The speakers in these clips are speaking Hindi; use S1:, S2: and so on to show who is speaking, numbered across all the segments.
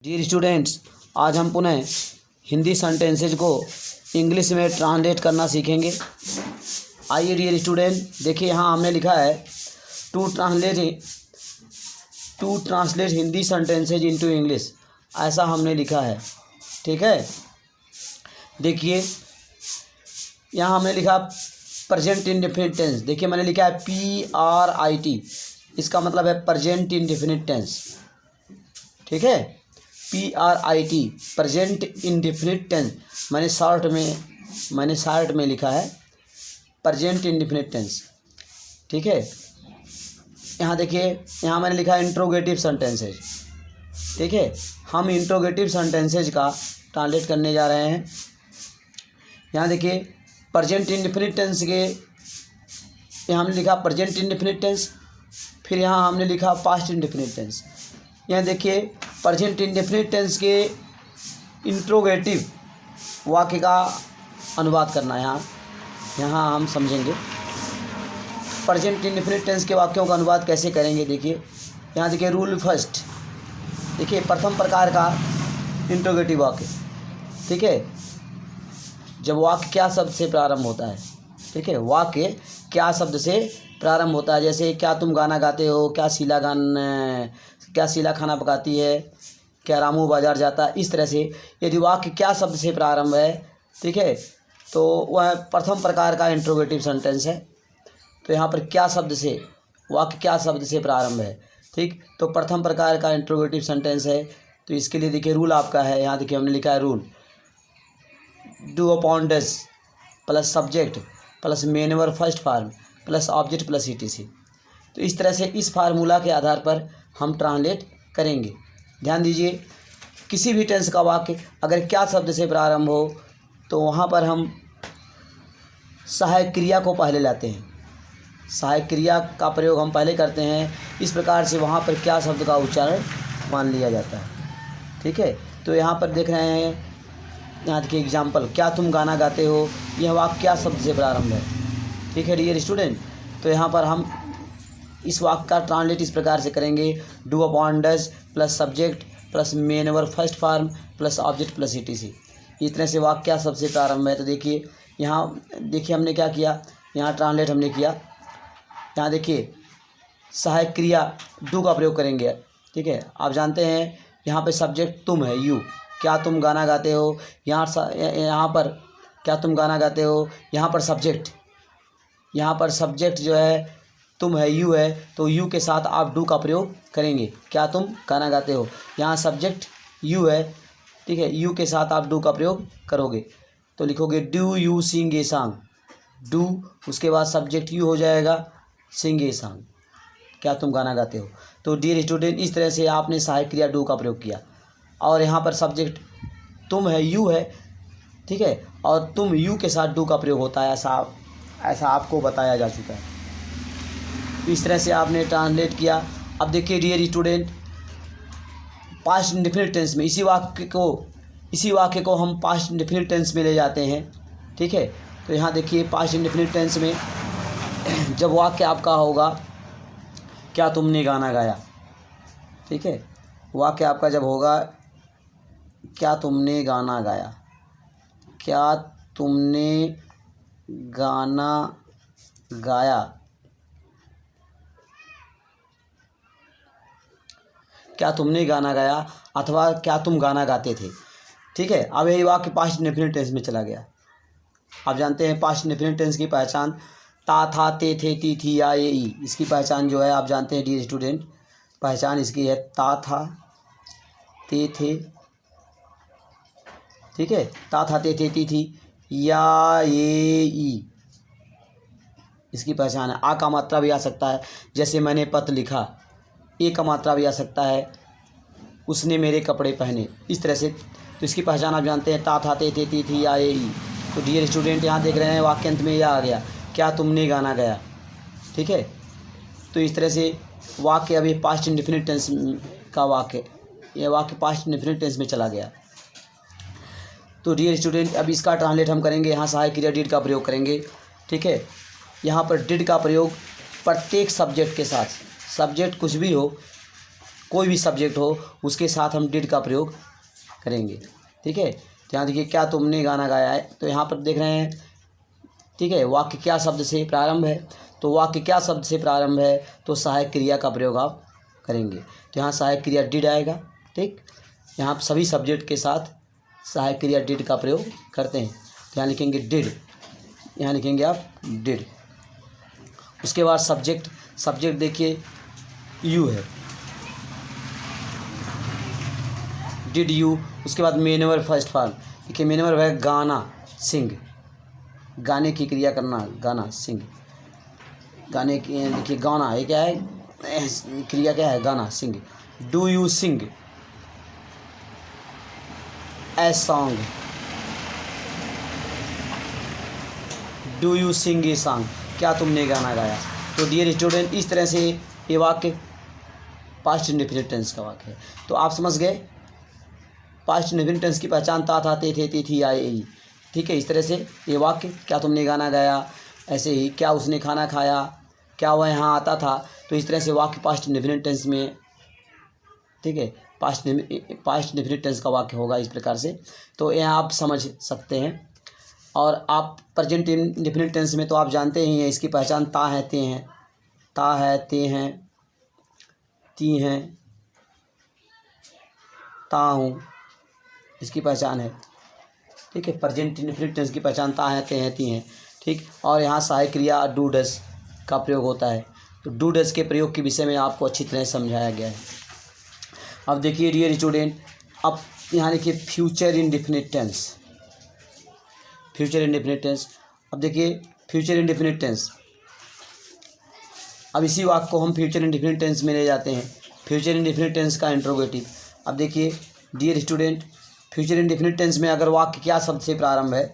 S1: डियर स्टूडेंट्स, आज हम पुनः हिंदी सेंटेंसेज को इंग्लिश में ट्रांसलेट करना सीखेंगे। आइए डियर स्टूडेंट, देखिए यहाँ हमने लिखा है to translate Hindi sentences into English, ऐसा हमने लिखा है। ठीक है, देखिए यहाँ हमने लिखा प्रेजेंट इंडेफिनिट टेंस। देखिए मैंने लिखा है PRIT, इसका मतलब है प्रेजेंट इंडेफिनिट टेंस। ठीक है, PRIT प्रेजेंट इंडेफिनिट टेंस, मैंने शॉर्ट में लिखा है प्रेजेंट इंडेफिनिट टेंस। ठीक है, यहाँ देखिए यहाँ मैंने लिखा है इंट्रोगेटिव सेंटेंसेज। ठीक है, हम इंट्रोगेटिव सेंटेंसेज का ट्रांसलेट करने जा रहे हैं। यहाँ देखिए प्रेजेंट इंडेफिनिट टेंस के यहाँ हमने लिखा प्रेजेंट इंडेफिनिट टेंस, फिर यहाँ हमने लिखा पास्ट इंडेफिनिट टेंस। यहाँ देखिए प्रेजेंट इंडेफिनिट टेंस के इंट्रोगेटिव वाक्य का अनुवाद करना है। यहाँ हम समझेंगे प्रेजेंट इंडेफिनिट टेंस के वाक्यों का अनुवाद कैसे करेंगे। देखिए यहाँ देखिए रूल फर्स्ट, देखिए प्रथम प्रकार का इंट्रोगेटिव वाक्य। ठीक है, जब वाक्य क्या शब्द से प्रारंभ होता है। ठीक है, वाक्य क्या शब्द से प्रारंभ होता है, जैसे क्या तुम गाना गाते हो, क्या शीला खाना पकाती है, क्या रामू बाजार जाता है। इस तरह से यदि वाक्य क्या शब्द से प्रारंभ है, ठीक है, तो वह प्रथम प्रकार का इंट्रोगेटिव सेंटेंस है। तो यहाँ पर क्या शब्द से, वाक्य क्या शब्द से प्रारंभ है, ठीक, तो प्रथम प्रकार का इंट्रोगेटिव सेंटेंस है। तो इसके लिए देखिए रूल आपका है, यहाँ देखिए हमने लिखा है rule do upon does plus subject plus main verb first form plus object plus ETC। तो इस तरह से इस फार्मूला के आधार पर हम ट्रांसलेट करेंगे। ध्यान दीजिए, किसी भी टेंस का वाक्य अगर क्या शब्द से प्रारंभ हो तो वहाँ पर हम सहायक क्रिया को पहले लाते हैं, सहायक क्रिया का प्रयोग हम पहले करते हैं। इस प्रकार से वहाँ पर क्या शब्द का उच्चारण मान लिया जाता है। ठीक है, तो यहाँ पर देख रहे हैं, यहाँ देखिए एग्जाम्पल, क्या तुम गाना गाते हो, यह वाक्य क्या शब्द से प्रारंभ है। ठीक है डियर स्टूडेंट, तो यहाँ पर हम इस वाक्य का ट्रांसलेट इस प्रकार से करेंगे, do upon does plus subject plus main verb first form plus object plus ETC। इस तरह से वाक्य क्या शब्द से प्रारंभ है। तो देखिए यहाँ देखिए हमने क्या किया, यहाँ ट्रांसलेट हमने किया। यहाँ देखिए सहायक क्रिया डू का प्रयोग करेंगे। ठीक है, आप जानते हैं यहाँ पे सब्जेक्ट तुम है, यू, क्या तुम गाना गाते हो, यहाँ पर क्या तुम गाना गाते हो, यहाँ पर सब्जेक्ट जो है तुम है, यू है, तो यू के साथ आप डू का प्रयोग करेंगे। क्या तुम गाना गाते हो, यहाँ सब्जेक्ट यू है, ठीक है, यू के साथ आप डू का प्रयोग करोगे तो लिखोगे do you sing a song. Do उसके बाद सब्जेक्ट यू हो जाएगा, सिंग ए सॉन्ग, क्या तुम गाना गाते हो। तो डियर स्टूडेंट, इस तरह से आपने सहायक क्रिया डू का प्रयोग किया और यहाँ पर सब्जेक्ट तुम है, यू है, ठीक है, और तुम यू के साथ डू का प्रयोग होता है, ऐसा आपको बताया जा चुका है। इस तरह से आपने ट्रांसलेट किया। अब देखिए dear student, past indefinite tense में इसी वाक्य को हम पास्ट इंडेफिनिट टेंस में ले जाते हैं। ठीक है, तो यहाँ देखिए पास्ट इंडेफिनिट टेंस में जब वाक्य आपका होगा क्या तुमने गाना गाया, ठीक है, वाक्य आपका जब होगा क्या तुमने गाना गाया, क्या तुमने गाना गाया, क्या तुमने गाना गाया, अथवा क्या तुम गाना गाते थे। ठीक है, अब यही वाक्य पास्ट इंडेफिनिट टेंस में चला गया। आप जानते हैं पास्ट इंडेफिनिट टेंस की पहचान ता था ते थे ती थी या ये ई, इसकी पहचान जो है आप जानते हैं डियर स्टूडेंट, पहचान इसकी है ता था ते थे, ठीक है, ता था ते थे ती थी या ये ई, इसकी पहचान है। आ का मात्रा भी आ सकता है, जैसे मैंने पत्र लिखा, ए का मात्रा भी आ सकता है, उसने मेरे कपड़े पहने, इस तरह से। तो इसकी पहचान आप जानते हैं ता था ते थे ती थी या ये ई। तो डियर स्टूडेंट, यहाँ देख रहे हैं वाक्य अंत में यह आ गया, क्या तुमने गाना गाया। ठीक है, तो इस तरह से वाक्य अभी पास्ट इंडेफिनिट टेंस का वाक्य, यह वाक्य पास्ट इंडेफिनिट टेंस में चला गया। तो डियर स्टूडेंट, अब इसका ट्रांसलेट हम करेंगे, यहाँ सहायक क्रिया डिड का प्रयोग करेंगे। ठीक है, यहाँ पर डिड का प्रयोग प्रत्येक सब्जेक्ट के साथ, सब्जेक्ट कुछ भी हो, कोई भी सब्जेक्ट हो उसके साथ हम डिड का प्रयोग करेंगे। ठीक है, तो यहाँ देखिए क्या तुमने गाना गाया है, तो यहाँ पर देख रहे हैं। ठीक है, वाक्य क्या शब्द से प्रारंभ है, तो वाक्य क्या शब्द से प्रारंभ है, तो सहायक क्रिया का प्रयोग आप करेंगे। तो यहाँ सहायक क्रिया डिड आएगा। ठीक, यहाँ सभी सब्जेक्ट के साथ सहायक क्रिया डिड का प्रयोग करते हैं। तो यहाँ लिखेंगे डिड, यहाँ लिखेंगे आप डिड। उसके बाद सब्जेक्ट देखिए यू है, डिड यू। उसके बाद मेन वर्ब फर्स्ट फॉर्म, देखिए मेन वर्ब है गाना, सिंग, गाने की क्रिया करना, गाना सिंग, गाने की देखिए गाना ये क्या है, क्रिया क्या है, गाना sing. Do you sing a song, do you sing a song, क्या तुमने गाना गाया। तो डियर स्टूडेंट, इस तरह से ये वाक्य पास्ट इंडेफिनिट टेंस का वाक्य है। तो आप समझ गए पास्ट इंडेफिनिट टेंस की पहचान था, थे, थी, आए, ई। ठीक है, इस तरह से ये वाक्य क्या तुमने गाना गाया, ऐसे ही क्या उसने खाना खाया, क्या वह यहाँ आता था। तो इस तरह से वाक्य पास्ट इंडेफिनिट टेंस में, ठीक है, पास्ट इंडेफिनिट टेंस का वाक्य होगा इस प्रकार से। तो यहाँ आप समझ सकते हैं। और आप प्रेजेंट इंडेफिनिट टेंस में तो आप जानते ही हैं, इसकी पहचान ता है, ते हैं, ता है, ते हैं, ती हैं, ता हूँ, इसकी पहचान है। ठीक है, प्रेजेंट इंडेफिनिट टेंस की पहचान ता है, ते हैं, ती हैं। ठीक, और यहाँ सहायक क्रिया डू डज का प्रयोग होता है। तो डू डज के प्रयोग के विषय में आपको अच्छी तरह समझाया गया है। अब देखिए डियर स्टूडेंट, अब यहाँ देखिए future indefinite tense, future indefinite tense. अब देखिए फ्यूचर इंडेफिनिट टेंस, अब इसी वाक्य को हम फ्यूचर इंडेफिनिट टेंस में ले जाते हैं, फ्यूचर इंडेफिनिट टेंस का इंट्रोगेटिव। अब देखिए dear student, future indefinite tense में अगर वाक्य क्या शब्द से प्रारंभ है,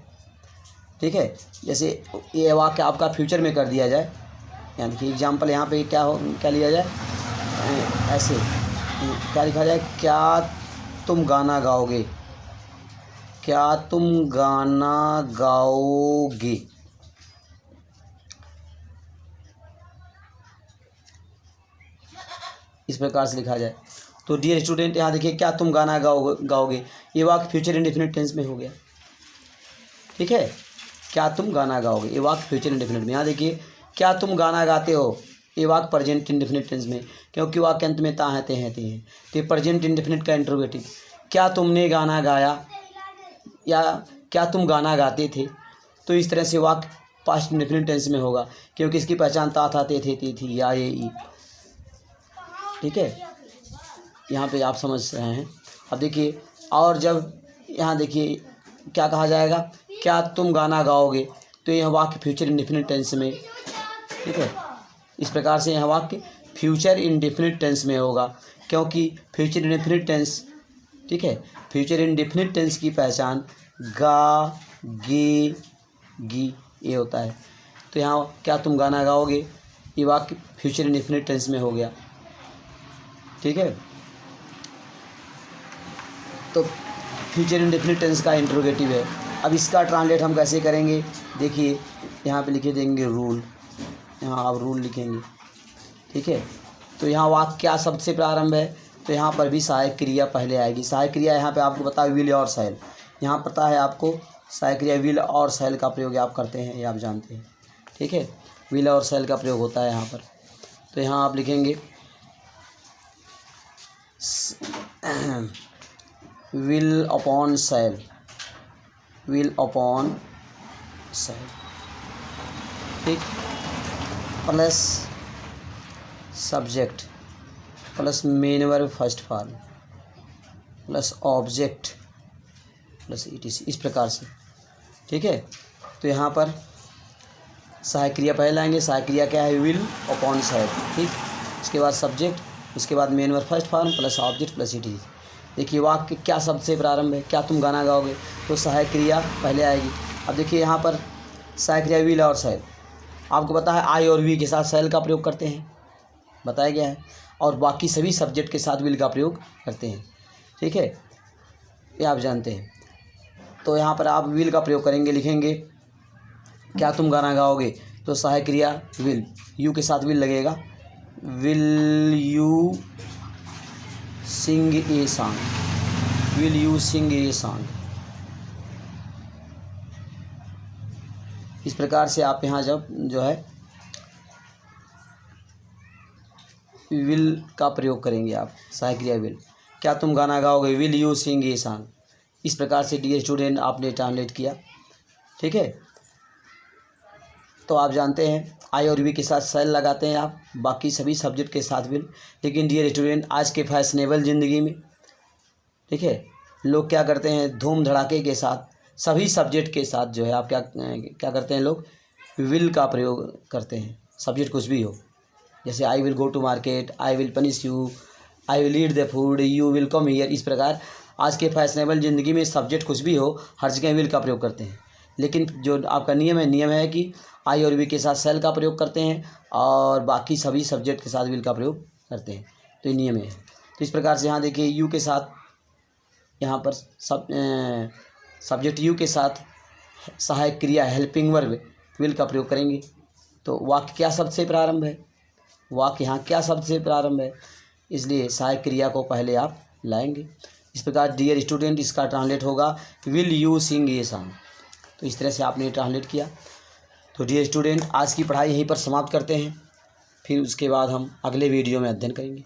S1: ठीक है, जैसे ये वाक्य आपका फ्यूचर में कर दिया जाए, यानी देखिए एग्जाम्पल यहाँ पे क्या लिया जाए, ऐसे क्या लिखा जाए, क्या तुम गाना गाओगे, क्या तुम गाना गाओगे, इस प्रकार से लिखा जाए। तो डियर स्टूडेंट, यहाँ देखिए क्या तुम गाना गाओगे, ये वाक्य फ्यूचर इंडेफिनिट टेंस में हो गया। ठीक है, क्या तुम गाना गाओगे, ये वाक्य फ्यूचर इंडेफिनिट में। यहाँ देखिए क्या तुम गाना गाते हो, ये वाक्य प्रेजेंट इंडेफिनिट टेंस में, क्योंकि वाक्य अंत में ता है, ते हैं, ती हैं। तो ये प्रेजेंट इंडेफिनिट का इंट्रोगेटिव। क्या तुमने गाना गाया, या क्या तुम गाना गाते थे। तो इस तरह से वाक्य पास्ट इंडेफिनिट टेंस में होगा, क्योंकि इसकी पहचान ता था, ते थे, ती थी, या, ये, ई। ठीक है, यहाँ पे आप समझ रहे हैं। अब देखिए, और जब यहाँ देखिए क्या कहा जाएगा, क्या तुम गाना गाओगे, तो यह वाक्य फ्यूचर इंडेफिनिट टेंस में। ठीक है, इस प्रकार से यह वाक्य फ्यूचर इंडेफिनिट टेंस में होगा, क्योंकि फ्यूचर इंडेफिनिट टेंस, ठीक है, फ्यूचर इंडेफिनिट टेंस की पहचान गा, गे, गी ये होता है। तो यहाँ क्या तुम गाना गाओगे, ये वाक्य फ्यूचर इंडेफिनिट टेंस में हो गया। ठीक है, तो फ्यूचर इंडेफिनिट टेंस का इंट्रोगेटिव है। अब इसका ट्रांसलेट हम कैसे करेंगे, देखिए यहाँ पे लिखे देंगे रूल, यहाँ आप रूल लिखेंगे। ठीक है, तो यहाँ वाक्य क्या शब्द से प्रारंभ है, तो यहाँ पर भी सहायक क्रिया पहले आएगी। सहायक क्रिया यहाँ पे आपको पता है विल और शैल, यहाँ पता है आपको सहायक क्रिया विल और शैल का प्रयोग आप करते हैं, ये आप जानते हैं। ठीक है, विल और शैल का प्रयोग होता है यहाँ पर। तो यहाँ आप लिखेंगे will upon shall, will upon shall, ठीक, plus subject plus main verb first form plus object plus ETC, इस प्रकार से। ठीक है, तो यहाँ पर सहायक क्रिया पहले लाएंगे। सहायक क्रिया क्या है, विल अपॉन शैल, ठीक, उसके बाद सब्जेक्ट, उसके बाद main verb first form plus object plus etc. देखिए वाक्य क्या शब्द से प्रारंभ है, क्या तुम गाना गाओगे, तो सहायक क्रिया पहले आएगी। अब देखिए यहाँ पर सहायक क्रिया विल और शैल, आपको पता है आई और वी के साथ शैल का प्रयोग करते हैं, बताया गया है, और बाकी सभी सब्जेक्ट के साथ विल का प्रयोग करते हैं। ठीक है, ये आप जानते हैं। तो यहाँ पर आप विल का प्रयोग करेंगे, लिखेंगे क्या तुम गाना गाओगे, तो सहायक क्रिया विल, यू के साथ विल लगेगा, will you sing a song, will you sing a song. इस प्रकार से आप यहाँ जब जो है विल का प्रयोग करेंगे आप, सहायक क्रिया विल। क्या तुम गाना गाओगे, will you sing a song. इस प्रकार से डियर स्टूडेंट आपने ट्रांसलेट किया, ठीक है। तो आप जानते हैं आई और वी के साथ सेल लगाते हैं आप, बाकी सभी सब्जेक्ट के साथ विल। लेकिन डियर स्टूडेंट आज के फैशनेबल ज़िंदगी में, ठीक है, लोग क्या करते हैं, धूम धड़ाके के साथ सभी सब्जेक्ट के साथ जो है आप क्या करते हैं, लोग विल का प्रयोग करते हैं। सब्जेक्ट कुछ भी हो, जैसे I will go to market, I will punish you, I will eat the food, you will come here. इस प्रकार आज के फैशनेबल ज़िंदगी में सब्जेक्ट कुछ भी हो, हर जगह विल का प्रयोग करते हैं। लेकिन जो आपका नियम है कि आई और वी के साथ सेल का प्रयोग करते हैं और बाकी सभी सब्जेक्ट के साथ विल का प्रयोग करते हैं। तो ये नियम है। तो इस प्रकार से यहाँ देखिए यू के साथ, यहाँ पर सब्जेक्ट यू के साथ सहायक क्रिया हेल्पिंग वर्ब विल का प्रयोग करेंगे। तो वाक्य क्या शब्द से प्रारंभ है, वाक्य यहाँ क्या शब्द से प्रारंभ है, इसलिए सहायक क्रिया को पहले आप लाएंगे। इस प्रकार डियर स्टूडेंट इसका ट्रांसलेट होगा will you sing a song. तो इस तरह से आपने ट्रांसलेट किया। तो डियर स्टूडेंट आज की पढ़ाई यहीं पर समाप्त करते हैं, फिर उसके बाद हम अगले वीडियो में अध्ययन करेंगे।